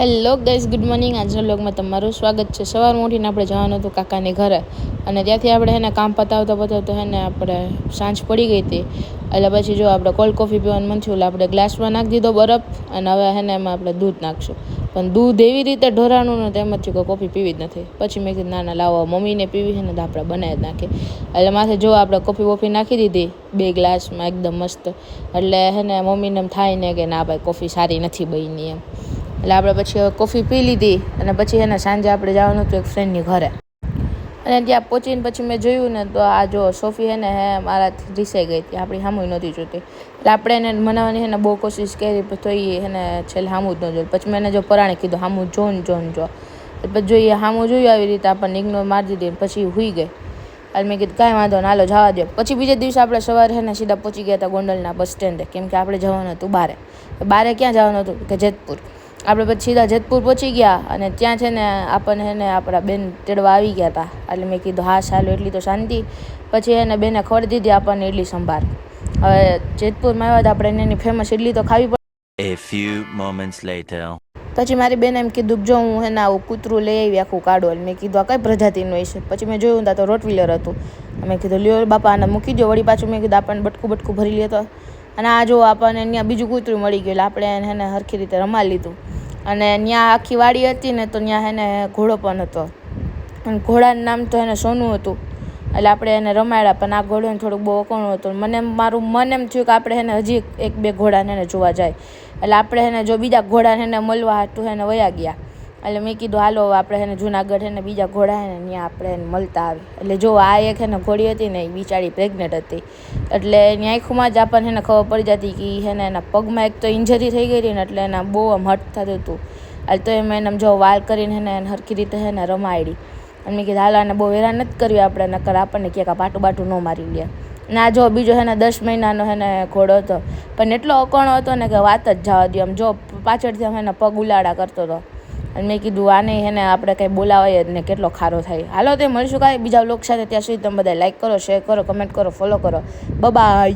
Hello guys, good morning. આજના વ્લોગમાં તમારું સ્વાગત છે. સવારમાં ઉઠીને આપણે જવાનું હતું કાકાની ઘરે, અને ત્યાંથી આપણે એને કામ પતાવતા એને આપણે સાંજ પડી ગઈ હતી. એટલે પછી જો આપણે કોલ્ડ કોફી પીવાનું મન થયું એટલે આપણે ગ્લાસમાં નાખી દીધો બરફ, અને હવે એને એમાં આપણે દૂધ નાખશું. પણ દૂધ એવી રીતે ઢોરાણું ને તેમ જ કે કોફી પીવી જ નથી. પછી મેં કીધું ના લાવો, મમ્મીને પીવી છે ને તો આપણે બનાવી જ નાખીએ. એટલે માથે જો આપણે કોફી નાખી દીધી 2 ગ્લાસમાં એકદમ મસ્ત. એટલે એને મમ્મીને એમ થાય ને કે ના ભાઈ કોફી સારી નથી બની એમ. એટલે આપણે પછી કોફી પી લીધી, અને પછી એને સાંજે આપણે જવાનું હતું એક ફ્રેન્ડની ઘરે. અને ત્યાં પહોંચીને પછી મેં જોયું ને તો આ જો સોફી હે ને મારાથી રીસાઈ ગઈ હતી, આપણી સામું નહોતી જોતી. એટલે આપણે એને મનાવવાની એને બહુ કોશિશ કરી, તો એને છેલ્લે સામું જ ન જોયું. પછી મેં એને જો પરાણે કીધું સામું જો. પછી જોઈએ સામું જોયું આવી રીતે આપણને ઇગ્નોર મારી દીધી, પછી હુઈ ગઈ. એટલે મેં કીધું કાંઈ વાંધો ના, હાલો જવા દો. પછી બીજે દિવસે આપણે સવારે છે ને સીધા પહોંચી ગયા હતા ગોંડલના બસ સ્ટેન્ડે, કેમ કે આપણે જવાનું હતું બારે ક્યાં જવાનું હતું કે જેતપુર. આપણે પછી સીધા જેતપુર પહોંચી ગયા, અને ત્યાં છે ને આપણને એને આપણા બેન તેડવા આવી ગયા હતા. એટલે મેં કીધું હા ચાલો, એટલી તો શાંતિ. પછી એને બેને ખબર દીધી આપણને ઇડલી સંભાર. હવે જેતપુરમાં આવ્યા હતા આપણે એની ફેમસ ઇડલી તો ખાવી પડે. A few moments later. પછી મારી બેને એમ કીધું જો હું એને આવું કૂતરું લઈ આવી આખું કાઢો. મેં કીધું આ કઈ પ્રજાતિનું હોય છે. પછી મેં જોયું તો રોટવીલર હતું. મેં કીધું લ્યો બાપા આને મૂકી દો. વળી પાછું મેં કીધું આપણને બટકું ભરી લેતો. અને આ જો આપણને ત્યાં બીજું કૂતરું મળી ગયું. એટલે આપણે એને હરખી રીતે રમાડી લીધું. અને ત્યાં આખી વાડી હતી ને તો ત્યાં એને ઘોડો પણ હતો, અને ઘોડાનું નામ તો એને સોનું હતું. એટલે આપણે એને રમાડ્યા, પણ આ ઘોડોને થોડુંક બહુ અકોણું હતું. મારું મન એમ થયું કે આપણે એને હજી 1-2 ઘોડાને એને જોવા જાય. એટલે આપણે એને જો બીજા ઘોડાને એને મળવા હાટું એને વયા ગયા. એટલે મેં કીધું હાલો આપણે એને જુનાગઢ એને બીજા ઘોડા ને ત્યાં આપણે એને મળતા આવી. એટલે જો આ એક એને ઘોડી હતી ને એ બિચારી પ્રેગ્નેન્ટ હતી. એટલે એની આંખમાં જ આપણને એને ખબર પડી જતી કે એના પગમાં એક તો ઇન્જરી થઈ ગઈ હતી ને, એટલે એના બહુ આમ હટ થતું હતું. એટલે તો એમ એને જો વાલ કરીને એને હરખી રીતે એને રમાડી. અને મેં કીધું હાલ આને બહુ હેરાન નથી કરવી આપણે, નકર આપણને ક્યાંક પાટું ન મારી લે. ના જો બીજો એને 10 મહિનાનો એને ઘોડો હતો, પણ એટલો અકોણો હતો ને કે વાત જ જવા દો. આમ જો પાછળથી આમ એને પગ ઉલાડા કરતો હતો. અને મેં કીધું આને એને આપણે કંઈ બોલાવાય જ ને, કેટલો ખારો થાય. હાલો તે મળીશું કાંઈ બીજા લોક સાથે. ત્યાં સુધી તમે બધા લાઈક કરો, શેર કરો, કમેન્ટ કરો, ફોલો કરો. બાય.